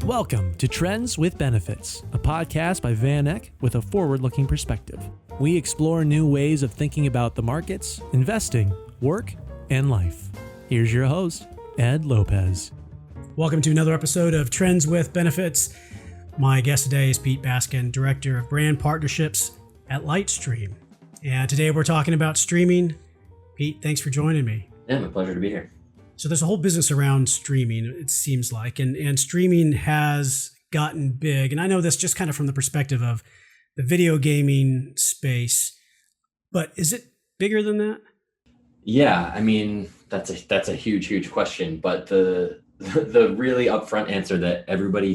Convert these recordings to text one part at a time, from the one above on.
Welcome to Trends with Benefits, a podcast by Van Eck with a forward-looking perspective. We explore new ways of thinking about the markets, investing, work, and life. Here's your host, Ed Lopez. Welcome to another episode of Trends with Benefits. My guest today is Pete Basgen, Director of Brand Partnerships at Lightstream. And today we're talking about streaming. Pete, thanks for joining me. Yeah, my pleasure to be here. So there's a whole business around streaming, it seems like, and streaming has gotten big. And I know this just kind of from the perspective of the video gaming space, but is it bigger than that? Yeah, I mean, that's a huge question. But the really upfront answer that everybody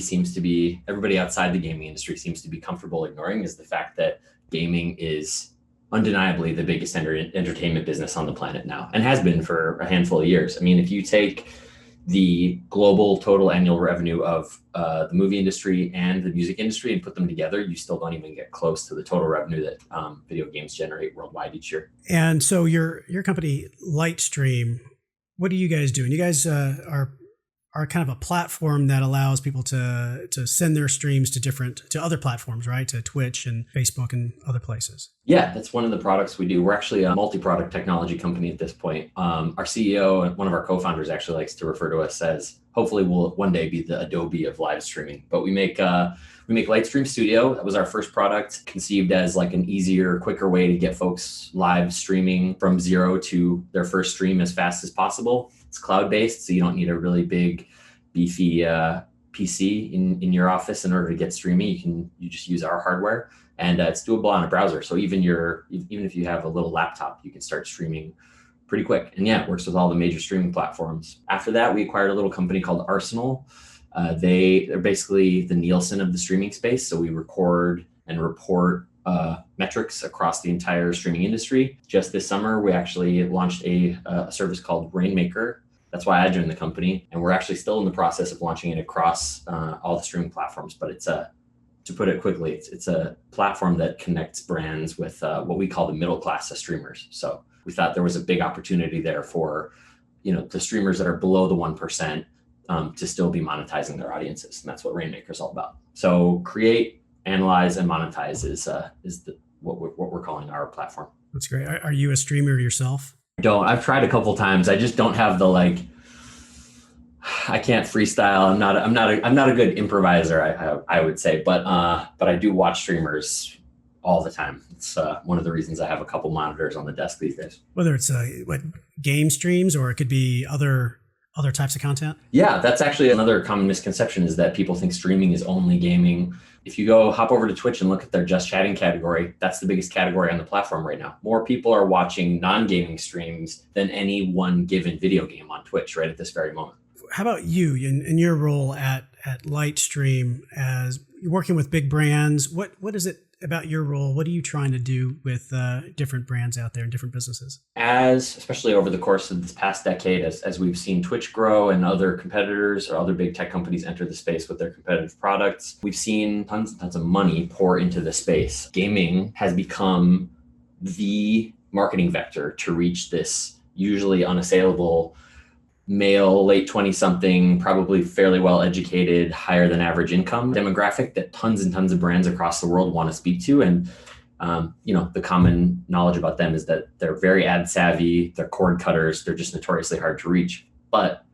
outside the gaming industry seems to be comfortable ignoring is the fact that gaming is undeniably the biggest entertainment business on the planet now, and has been for a handful of years. I mean, if you take the global total annual revenue of the movie industry and the music industry and put them together, you still don't even get close to the total revenue that video games generate worldwide each year. And so your company, Lightstream, what are you guys doing? You guys are kind of a platform that allows people to send their streams to other platforms, right? To Twitch and Facebook and other places. Yeah, that's one of the products we do. We're actually a multi-product technology company at this point. Our CEO and one of our co-founders actually likes to refer to us as, hopefully we'll one day be the Adobe of live streaming. But we make Lightstream Studio. That was our first product, conceived as like an easier, quicker way to get folks live streaming from zero to their first stream as fast as possible. It's cloud-based, so you don't need a really big, beefy PC in your office in order to get streaming. You just use our hardware, and it's doable on a browser. So even if you have a little laptop, you can start streaming pretty quick. And yeah, it works with all the major streaming platforms. After that, we acquired a little company called Arsenal. They're basically the Nielsen of the streaming space. So we record and report metrics across the entire streaming industry. Just this summer, we actually launched a service called Rainmaker. That's why I joined the company, and we're actually still in the process of launching it across all the streaming platforms. But to put it quickly, it's a platform that connects brands with what we call the middle class of streamers. So we thought there was a big opportunity there for, the streamers that are below the 1% to still be monetizing their audiences, and that's what Rainmaker is all about. So create, analyze, and monetize is what we're calling our platform. That's great. Are you a streamer yourself? I've tried a couple times. I just don't have I can't freestyle. I'm not a good improviser, I would say, but I do watch streamers all the time. It's one of the reasons I have a couple monitors on the desk these days. Whether it's game streams or it could be other types of content? Yeah, that's actually another common misconception, is that people think streaming is only gaming. If you go hop over to Twitch and look at their just chatting category, that's the biggest category on the platform right now. More people are watching non-gaming streams than any one given video game on Twitch right at this very moment. How about you in your role at Lightstream, as you're working with big brands? What is it about your role? What are you trying to do with different brands out there and different businesses? Especially over the course of this past decade, as we've seen Twitch grow and other competitors or other big tech companies enter the space with their competitive products, we've seen tons and tons of money pour into the space. Gaming has become the marketing vector to reach this usually unassailable male, late 20-something, probably fairly well-educated, higher than average income demographic that tons and tons of brands across the world want to speak to. And, the common knowledge about them is that they're very ad savvy, they're cord cutters, they're just notoriously hard to reach, but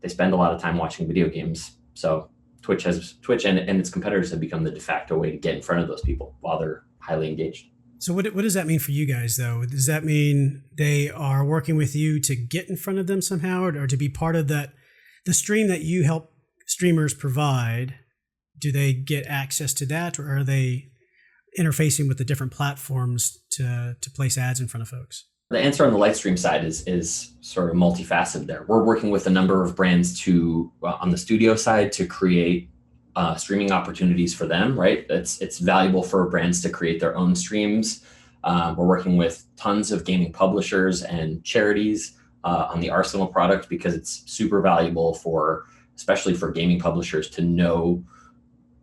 they spend a lot of time watching video games. So Twitch and its competitors have become the de facto way to get in front of those people while they're highly engaged. So what does that mean for you guys, though? Does that mean they are working with you to get in front of them somehow, or to be part of the stream that you help streamers provide? Do they get access to that, or are they interfacing with the different platforms to place ads in front of folks? The answer on the Lightstream side is sort of multifaceted there. We're working with a number of brands on the studio side to create streaming opportunities for them, right? It's valuable for brands to create their own streams. We're working with tons of gaming publishers and charities on the Arsenal product, because it's super valuable especially for gaming publishers to know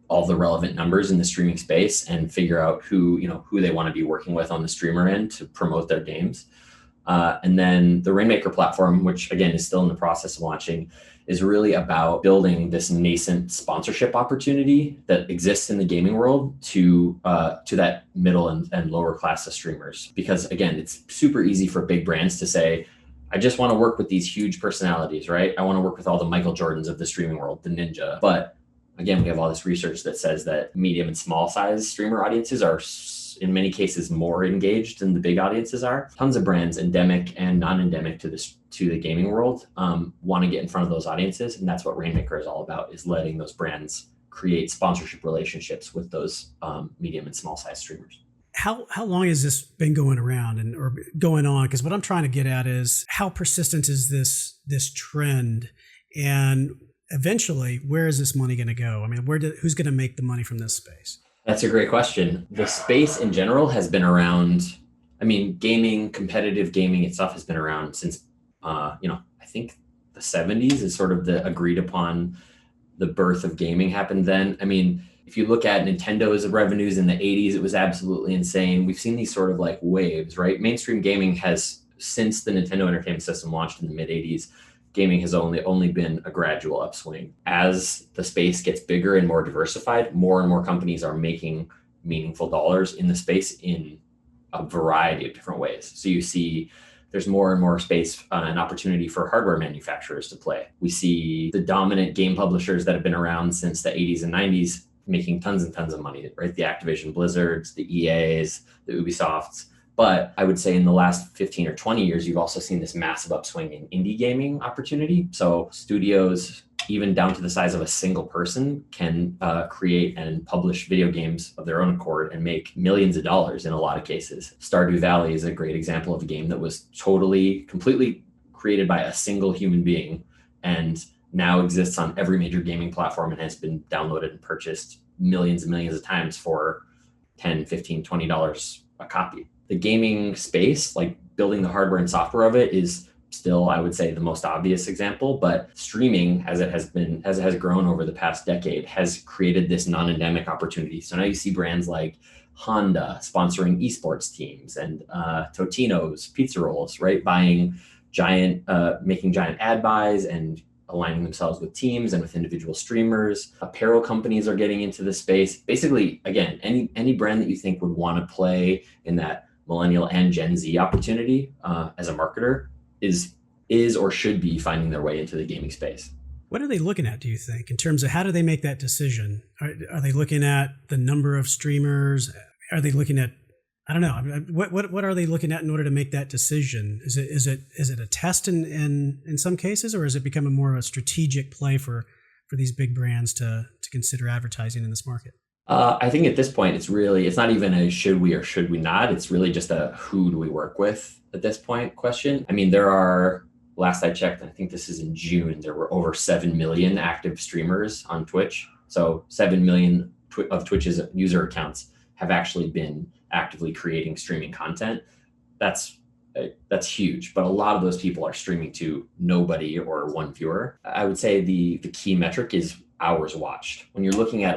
all the relevant numbers in the streaming space and figure out who they want to be working with on the streamer end to promote their games. And then the Rainmaker platform, which again is still in the process of launching, is really about building this nascent sponsorship opportunity that exists in the gaming world to that middle and lower class of streamers. Because again, it's super easy for big brands to say, I just want to work with these huge personalities, right? I want to work with all the Michael Jordans of the streaming world, the Ninja. But again, we have all this research that says that medium and small size streamer audiences are in many cases more engaged than the big audiences are. Tons of brands, endemic and non-endemic to the gaming world, want to get in front of those audiences. And that's what Rainmaker is all about, is letting those brands create sponsorship relationships with those medium and small size streamers. How long has this been going around or going on? Because what I'm trying to get at is how persistent is this trend, and eventually where is this money going to go? I mean, who's going to make the money from this space? That's a great question. The space in general has been around. I mean, gaming, competitive gaming itself has been around since, I think the 70s is sort of the agreed upon. The birth of gaming happened then. I mean, if you look at Nintendo's revenues in the 80s, it was absolutely insane. We've seen these sort of like waves, right? Mainstream gaming has, since the Nintendo Entertainment System launched in the mid 80s, gaming has only been a gradual upswing. As the space gets bigger and more diversified, more and more companies are making meaningful dollars in the space in a variety of different ways. So you see there's more and more space and opportunity for hardware manufacturers to play. We see the dominant game publishers that have been around since the 80s and 90s making tons and tons of money, right? The Activision Blizzards, the EAs, the Ubisofts. But I would say in the last 15 or 20 years, you've also seen this massive upswing in indie gaming opportunity. So studios, even down to the size of a single person, can create and publish video games of their own accord and make millions of dollars in a lot of cases. Stardew Valley is a great example of a game that was completely created by a single human being and now exists on every major gaming platform and has been downloaded and purchased millions and millions of times for $10, $15, $20 a copy. The gaming space, like building the hardware and software of it, is still, I would say, the most obvious example. But streaming, as it has grown over the past decade, has created this non-endemic opportunity. So now you see brands like Honda sponsoring esports teams, and Totino's pizza rolls, right, making giant ad buys and aligning themselves with teams and with individual streamers. Apparel companies are getting into the space. Basically, again, any brand that you think would want to play in that millennial and Gen Z opportunity as a marketer is or should be finding their way into the gaming space. What are they looking at, do you think, in terms of how do they make that decision? Are they looking at the number of streamers? Are they looking at, I don't know, what are they looking at in order to make that decision? Is it a test in some cases, or is it becoming more of a strategic play for these big brands to consider advertising in this market? I think at this point, it's not even a should we or should we not. It's really just a who do we work with at this point question. I mean, there are, last I checked, I think this is in June, there were over 7 million active streamers on Twitch. So 7 million of Twitch's user accounts have actually been actively creating streaming content. That's huge, but a lot of those people are streaming to nobody or one viewer. I would say the key metric is hours watched. When you're looking at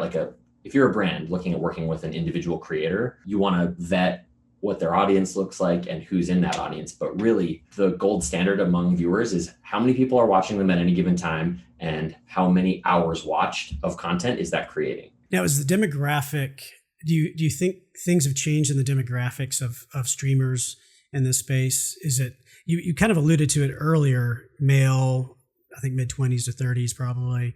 if you're a brand looking at working with an individual creator, you want to vet what their audience looks like and who's in that audience. But really, the gold standard among viewers is how many people are watching them at any given time and how many hours watched of content is that creating. Now, is the demographic, do you think things have changed in the demographics of streamers in this space? Is it, you kind of alluded to it earlier, male, I think mid-20s to 30s probably.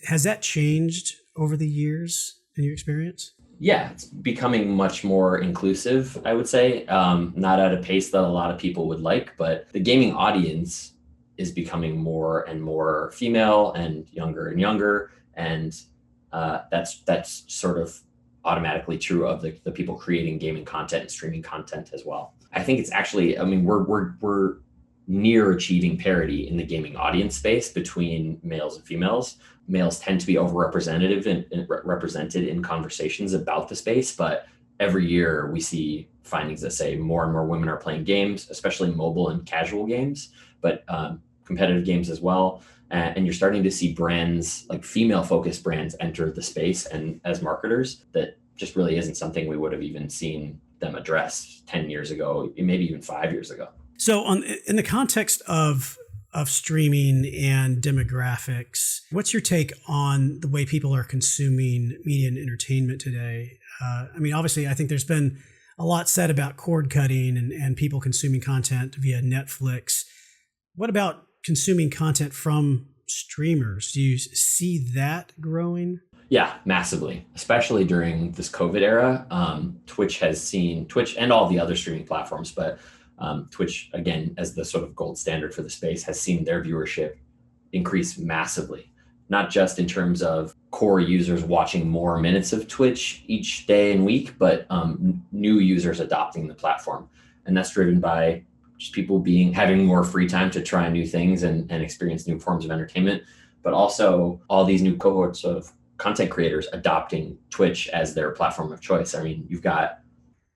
Has that changed over the years in your experience? Yeah, it's becoming much more inclusive, I would say. Not at a pace that a lot of people would like, but the gaming audience is becoming more and more female and younger. And that's sort of automatically true of the people creating gaming content and streaming content as well. I think it's actually, I mean, we're near achieving parity in the gaming audience space between males and females. Males tend to be overrepresented and represented in conversations about the space, but every year we see findings that say more and more women are playing games, especially mobile and casual games, but competitive games as well. And you're starting to see brands, like female-focused brands, enter the space, and as marketers, that just really isn't something we would have even seen them address 10 years ago, maybe even 5 years ago. So in the context of streaming and demographics, what's your take on the way people are consuming media and entertainment today? Obviously, I think there's been a lot said about cord cutting and people consuming content via Netflix. What about consuming content from streamers? Do you see that growing? Yeah, massively, especially during this COVID era. Twitch and all the other streaming platforms, but Twitch, again, as the sort of gold standard for the space, has seen their viewership increase massively, not just in terms of core users watching more minutes of Twitch each day and week, but new users adopting the platform. And that's driven by just people having more free time to try new things and experience new forms of entertainment, but also all these new cohorts of content creators adopting Twitch as their platform of choice. I mean, you've got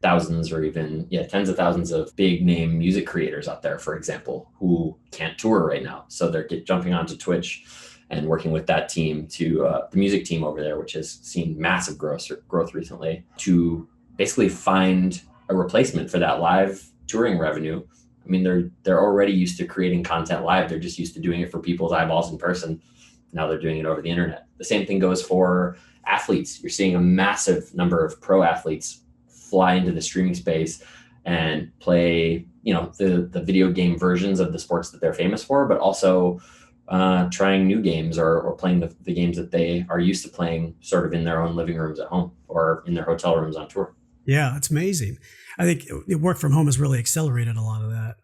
thousands or even tens of thousands of big name music creators out there, for example, who can't tour right now. So they're jumping onto Twitch and working with that team the music team over there, which has seen massive growth recently, to basically find a replacement for that live touring revenue. I mean, they're already used to creating content live. They're just used to doing it for people's eyeballs in person. Now they're doing it over the internet. The same thing goes for athletes. You're seeing a massive number of pro athletes fly into the streaming space and play, the video game versions of the sports that they're famous for, but also trying new games or playing the games that they are used to playing sort of in their own living rooms at home or in their hotel rooms on tour. Yeah, that's amazing. I think work from home has really accelerated a lot of that.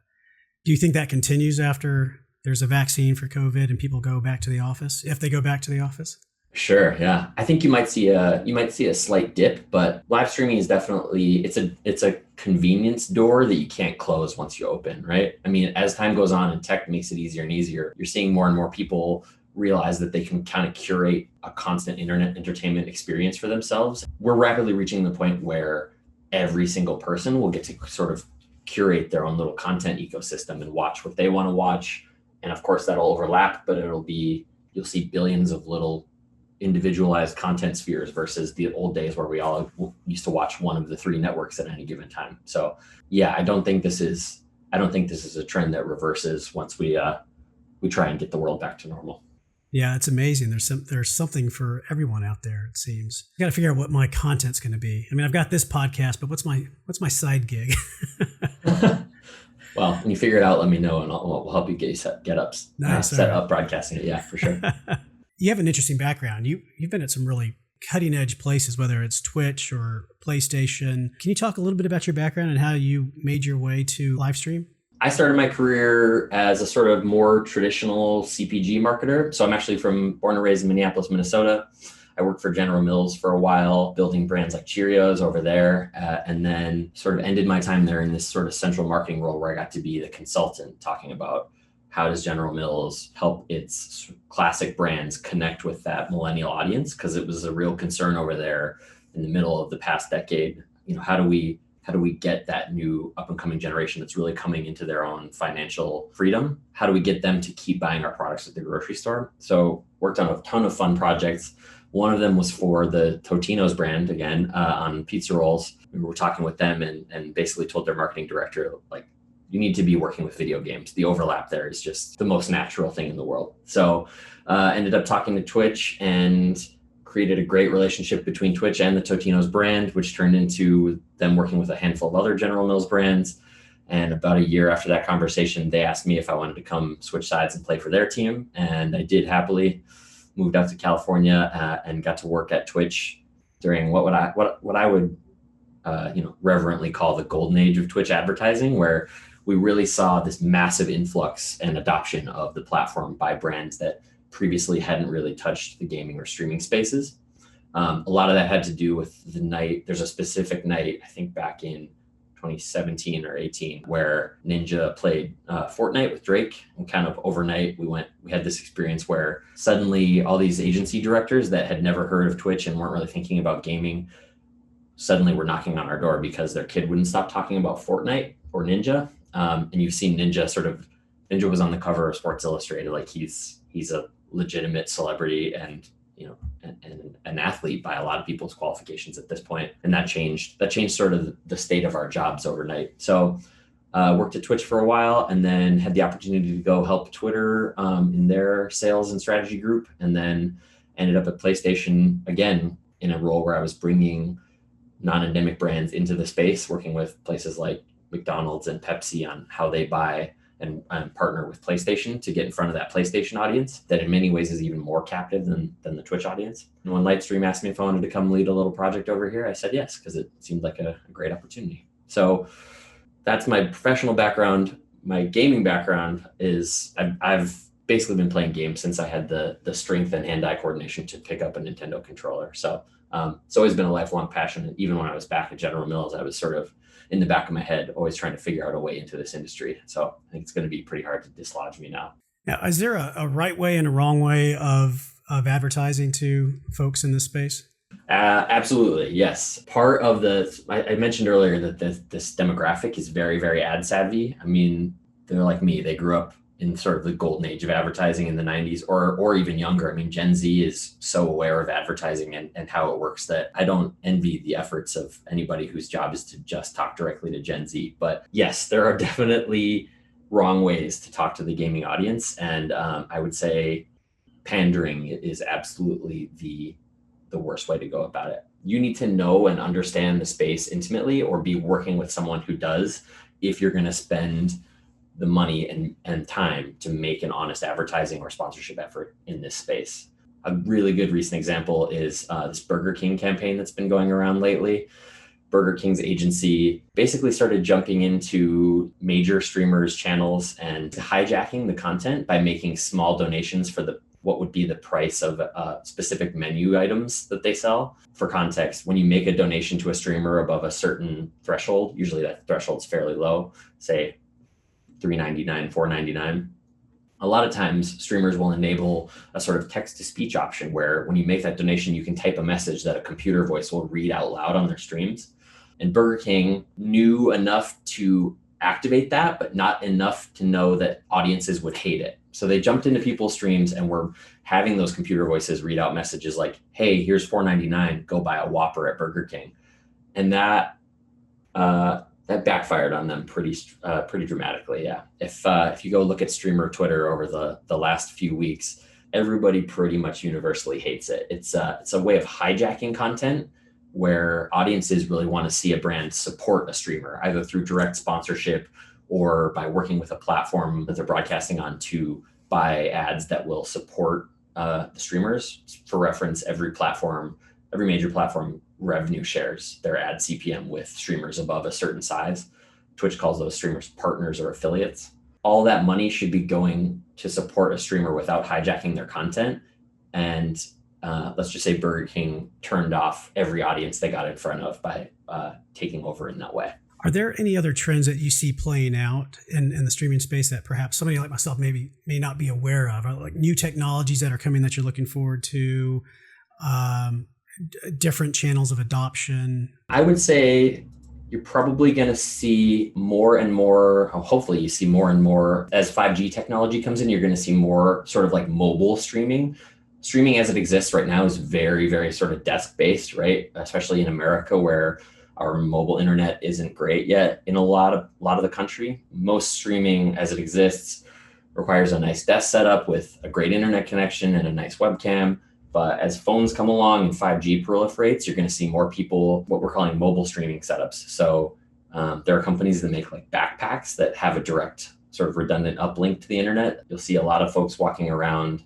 Do you think that continues after there's a vaccine for COVID and people go back to the office, if they go back to the office? Sure. Yeah. I think you might see a slight dip, but live streaming is definitely, it's a convenience door that you can't close once you open, right? I mean, as time goes on and tech makes it easier and easier, you're seeing more and more people realize that they can kind of curate a constant internet entertainment experience for themselves. We're rapidly reaching the point where every single person will get to sort of curate their own little content ecosystem and watch what they want to watch. And of course that'll overlap, but you'll see billions of little individualized content spheres versus the old days where we all used to watch one of the three networks at any given time. So yeah, I don't think this is a trend that reverses once we try and get the world back to normal. Yeah, it's amazing. There's something for everyone out there, it seems. I got to figure out what my content's going to be. I mean, I've got this podcast, but what's my side gig? Well, when you figure it out, let me know, and we'll help you set up broadcasting it. Yeah, for sure. You have an interesting background. You've been at some really cutting edge places, whether it's Twitch or PlayStation. Can you talk a little bit about your background and how you made your way to live stream? I started my career as a sort of more traditional CPG marketer. So I'm actually born and raised in Minneapolis, Minnesota. I worked for General Mills for a while, building brands like Cheerios over there, and then sort of ended my time there in this sort of central marketing role where I got to be the consultant, talking about how does General Mills help its classic brands connect with that millennial audience? Because it was a real concern over there in the middle of the past decade. How do we get that new up and coming generation that's really coming into their own financial freedom? How do we get them to keep buying our products at the grocery store? So worked on a ton of fun projects. One of them was for the Totino's brand, again, on pizza rolls. We were talking with them and basically told their marketing director, like, you need to be working with video games. The overlap there is just the most natural thing in the world. So ended up talking to Twitch and created a great relationship between Twitch and the Totino's brand, which turned into them working with a handful of other General Mills brands. And about a year after that conversation, they asked me if I wanted to come switch sides and play for their team. And I did happily. Moved out to California and got to work at Twitch during what I would reverently call the golden age of Twitch advertising, where we really saw this massive influx and adoption of the platform by brands that previously hadn't really touched the gaming or streaming spaces. A lot of that had to do with the night. There's a specific night, I think back in 2017 or 18, where Ninja played Fortnite with Drake, and kind of overnight we had this experience where suddenly all these agency directors that had never heard of Twitch and weren't really thinking about gaming suddenly were knocking on our door because their kid wouldn't stop talking about Fortnite or Ninja. And you've seen Ninja was on the cover of Sports Illustrated. Like he's a legitimate celebrity and an athlete by a lot of people's qualifications at this point. And that changed sort of the state of our jobs overnight. So Worked at Twitch for a while, and then had the opportunity to go help Twitter in their sales and strategy group, and then ended up at PlayStation again in a role where I was bringing non-endemic brands into the space, working with places like McDonald's and Pepsi on how they buy and partner with PlayStation to get in front of that PlayStation audience that in many ways is even more captive than the Twitch audience. And when Lightstream asked me if I wanted to come lead a little project over here, I said yes, because it seemed like a great opportunity. So that's my professional background. My gaming background is I've basically been playing games since I had the strength and hand-eye coordination to pick up a Nintendo controller. So it's always been a lifelong passion. And even when I was back at General Mills, I was sort of in the back of my head, always trying to figure out a way into this industry. So I think it's going to be pretty hard to dislodge me now. Now, is there a right way and a wrong way of advertising to folks in this space? Absolutely, yes. Part of I mentioned earlier that this demographic is very, very ad savvy. I mean, they're like me. They grew up in sort of the golden age of advertising in the 90s or even younger. I mean, Gen Z is so aware of advertising and how it works that I don't envy the efforts of anybody whose job is to just talk directly to Gen Z. But yes, there are definitely wrong ways to talk to the gaming audience. And I would say pandering is absolutely the worst way to go about it. You need to know and understand the space intimately or be working with someone who does if you're going to spend the money and time to make an honest advertising or sponsorship effort in this space. A really good recent example is this Burger King campaign that's been going around lately. Burger King's agency basically started jumping into major streamers' channels and hijacking the content by making small donations for what would be the price of specific menu items that they sell. For context, when you make a donation to a streamer above a certain threshold, usually that threshold's fairly low, say $3.99, $4.99. A lot of times streamers will enable a sort of text-to-speech option where when you make that donation, you can type a message that a computer voice will read out loud on their streams. And Burger King knew enough to activate that, but not enough to know that audiences would hate it. So they jumped into people's streams and were having those computer voices read out messages like, hey, here's $4.99, go buy a Whopper at Burger King. And that backfired on them pretty dramatically. Yeah. If you go look at streamer Twitter over the last few weeks, everybody pretty much universally hates it. It's a way of hijacking content where audiences really want to see a brand support a streamer, either through direct sponsorship or by working with a platform that they're broadcasting on to buy ads that will support the streamers. For reference, every major platform revenue shares their ad CPM with streamers above a certain size. Twitch calls those streamers partners or affiliates. All that money should be going to support a streamer without hijacking their content. And let's just say Burger King turned off every audience they got in front of by taking over in that way. Are there any other trends that you see playing out in the streaming space that perhaps somebody like myself may not be aware of? Are like new technologies that are coming that you're looking forward to? Different channels of adoption? I would say you're probably going to see more and more, hopefully you see more and more as 5G technology comes in, you're going to see more sort of like mobile streaming. Streaming as it exists right now is very, very sort of desk-based, right? Especially in America where our mobile internet isn't great yet in a lot of the country. Most streaming as it exists requires a nice desk setup with a great internet connection and a nice webcam. But as phones come along and 5G proliferates, you're going to see more people, what we're calling mobile streaming setups. So there are companies that make like backpacks that have a direct sort of redundant uplink to the internet. You'll see a lot of folks walking around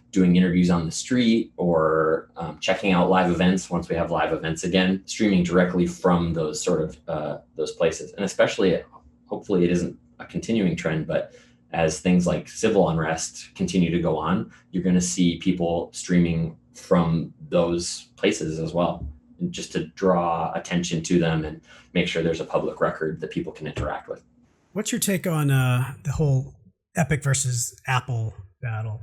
doing interviews on the street or checking out live events once we have live events again, streaming directly from those sort of those places. And especially, hopefully it isn't a continuing trend, but as things like civil unrest continue to go on, you're going to see people streaming from those places as well, and just to draw attention to them and make sure there's a public record that people can interact with. What's your take on the whole Epic versus Apple battle?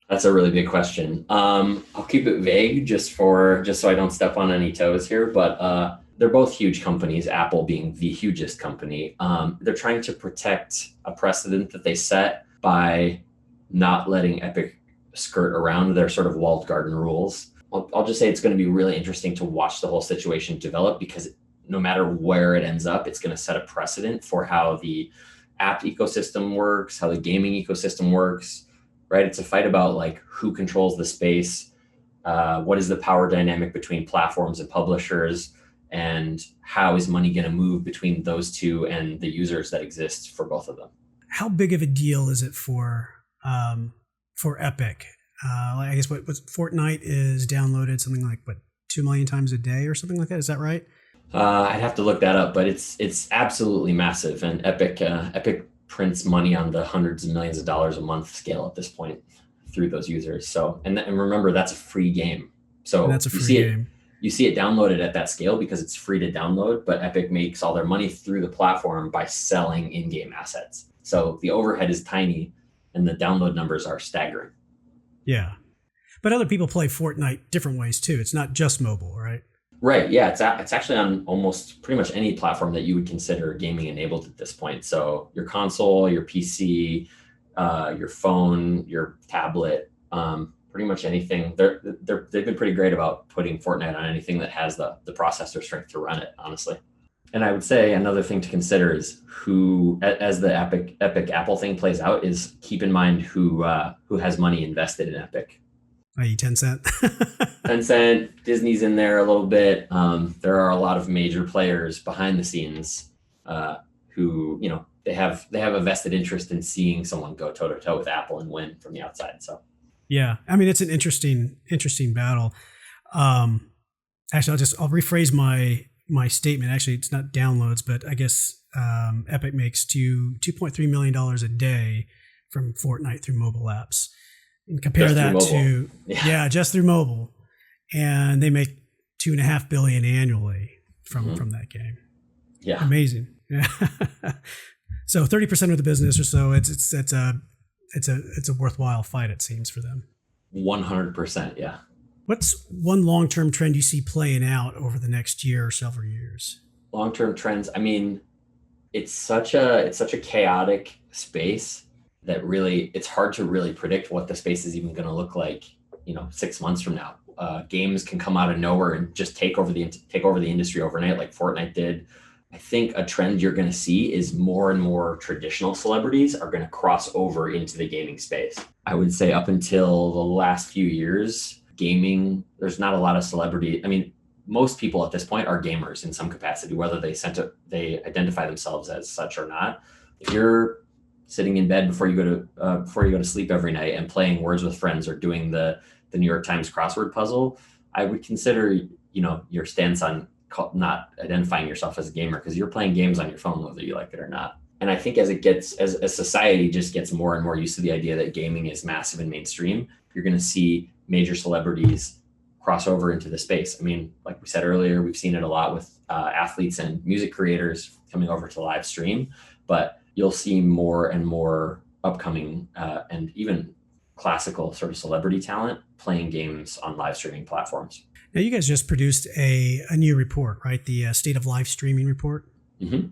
That's a really big question. I'll keep it vague just so I don't step on any toes here, but they're both huge companies, Apple being the hugest company. They're trying to protect a precedent that they set by not letting Epic skirt around their sort of walled garden rules. I'll just say it's going to be really interesting to watch the whole situation develop, because no matter where it ends up, it's going to set a precedent for how the app ecosystem works, how the gaming ecosystem works, right? It's a fight about like who controls the space, what is the power dynamic between platforms and publishers, and how is money going to move between those two and the users that exist for both of them. How big of a deal is it for Epic? I guess what Fortnite is downloaded something like 2 million times a day or something like that. Is that right? I'd have to look that up, but it's absolutely massive, and Epic prints money on the hundreds of millions of dollars a month scale at this point through those users. So and remember, that's a free game. So and that's a free game. You see it downloaded at that scale because it's free to download, but Epic makes all their money through the platform by selling in-game assets. So the overhead is tiny and the download numbers are staggering. Yeah. But other people play Fortnite different ways too. It's not just mobile, right? Right. Yeah. It's actually on almost pretty much any platform that you would consider gaming enabled at this point. So your console, your PC, your phone, your tablet, pretty much anything. They've been pretty great about putting Fortnite on anything that has the processor strength to run it, honestly. And I would say another thing to consider is who, as the Epic Apple thing plays out, is keep in mind who has money invested in Epic. i.e. Tencent. Tencent, Disney's in there a little bit. There are a lot of major players behind the scenes who, they have a vested interest in seeing someone go toe to toe with Apple and win from the outside. So, yeah, I mean, it's an interesting battle. Actually, I'll rephrase my statement. Actually, it's not downloads, but I guess Epic makes $2.3 million a day from Fortnite through mobile apps. And compare that to just through mobile, and they make $2.5 billion annually from that game. Yeah, amazing. Yeah. So 30% of the business or so, it's a worthwhile fight, it seems, for them. 100%. Yeah. What's one long-term trend you see playing out over the next year or several years? Long-term trends. I mean, it's such a chaotic space that really it's hard to really predict what the space is even going to look like, 6 months from now. Games can come out of nowhere and just take over the industry overnight, like Fortnite did. I think a trend you're going to see is more and more traditional celebrities are going to cross over into the gaming space. I would say up until the last few years, gaming, there's not a lot of celebrity. I mean, most people at this point are gamers in some capacity, whether they identify themselves as such or not. If you're sitting in bed before you go to sleep every night and playing Words with Friends or doing the New York Times crossword puzzle, I would consider your stance on not identifying yourself as a gamer, because you're playing games on your phone whether you like it or not. And I think as society just gets more and more used to the idea that gaming is massive and mainstream, you're going to see major celebrities cross over into the space. I mean, like we said earlier, we've seen it a lot with athletes and music creators coming over to live stream, but you'll see more and more upcoming and even classical sort of celebrity talent playing games on live streaming platforms. Now, you guys just produced a new report, right? The State of Live Streaming report. Mm-hmm.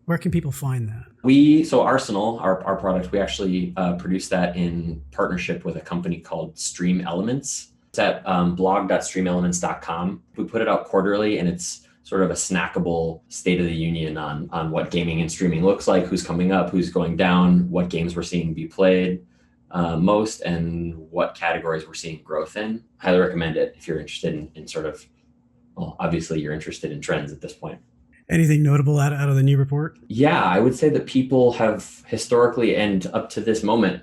Where can people find that? So Arsenal, our product, we actually produced that in partnership with a company called Stream Elements. It's at blog.streamelements.com. We put it out quarterly, and it's sort of a snackable state of the union on what gaming and streaming looks like, who's coming up, who's going down, what games we're seeing be played most, and what categories we're seeing growth in. Highly recommend it if you're interested in sort of, well, obviously you're interested in trends at this point. Anything notable out of the new report? Yeah, I would say that people have historically and up to this moment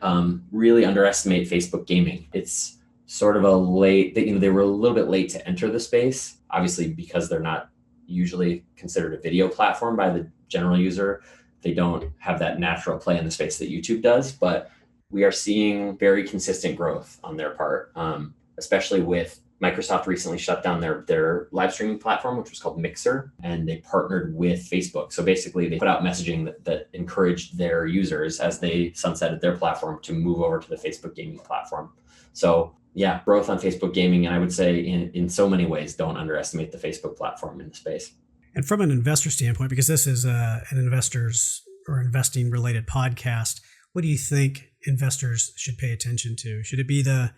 really underestimate Facebook gaming. It's sort of they were a little bit late to enter the space, obviously because they're not usually considered a video platform by the general user. They don't have that natural play in the space that YouTube does, but we are seeing very consistent growth on their part, especially with Microsoft recently shut down their live streaming platform, which was called Mixer, and they partnered with Facebook. So basically they put out messaging that encouraged their users as they sunsetted their platform to move over to the Facebook gaming platform. So yeah, growth on Facebook gaming. And I would say in so many ways, don't underestimate the Facebook platform in the space. And from an investor standpoint, because this is an investors or investing related podcast, what do you think investors should pay attention to? Should it be the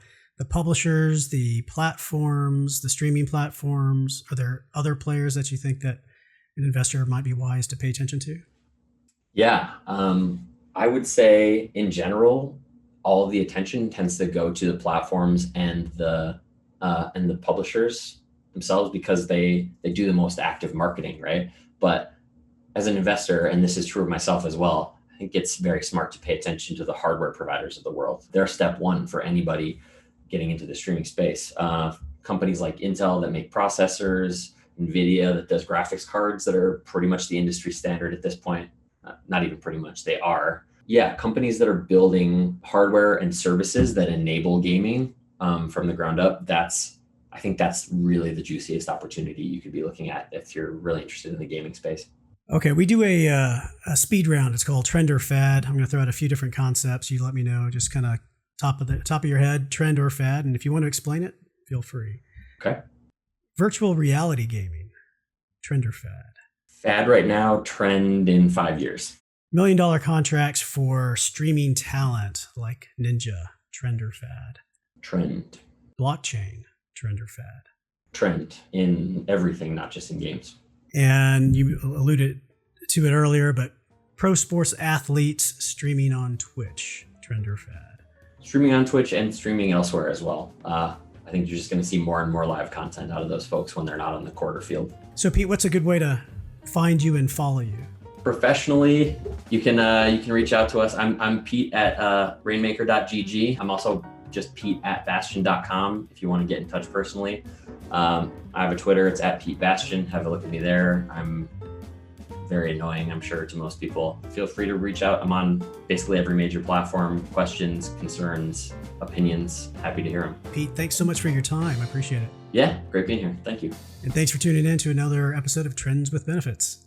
publishers, the platforms, the streaming platforms? Are there other players that you think that an investor might be wise to pay attention to? Yeah. I would say in general, all of the attention tends to go to the platforms and the publishers themselves because they do the most active marketing, right? But as an investor, and this is true of myself as well, I think it's very smart to pay attention to the hardware providers of the world. They're step one for anybody getting into the streaming space. Companies like Intel that make processors, NVIDIA that does graphics cards that are pretty much the industry standard at this point. Not even pretty much, they are. Yeah, companies that are building hardware and services that enable gaming from the ground up. I think that's really the juiciest opportunity you could be looking at if you're really interested in the gaming space. Okay, we do a speed round. It's called Trend or Fad. I'm going to throw out a few different concepts. You let me know, just kind of top of your head, trend or fad, and if you want to explain it, feel free. Okay. Virtual reality gaming, trend or fad? Fad right now, trend in 5 years. $1 million contracts for streaming talent like Ninja, trend or fad? Trend. Blockchain, trend or fad? Trend in everything, not just in games. And you alluded to it earlier, but pro sports athletes streaming on Twitch, trend or fad? Streaming on Twitch and streaming elsewhere as well. I think you're just going to see more and more live content out of those folks when they're not on the court or field. So Pete, what's a good way to find you and follow you? Professionally, you can reach out to us. I'm Pete at rainmaker.gg. I'm also just Pete at bastion.com if you want to get in touch personally. I have a Twitter. It's at Pete Basgen. Have a look at me there. I'm very annoying, I'm sure, to most people. Feel free to reach out. I'm on basically every major platform. Questions, concerns, opinions. Happy to hear them. Pete, thanks so much for your time. I appreciate it. Yeah, great being here. Thank you. And thanks for tuning in to another episode of Trends with Benefits.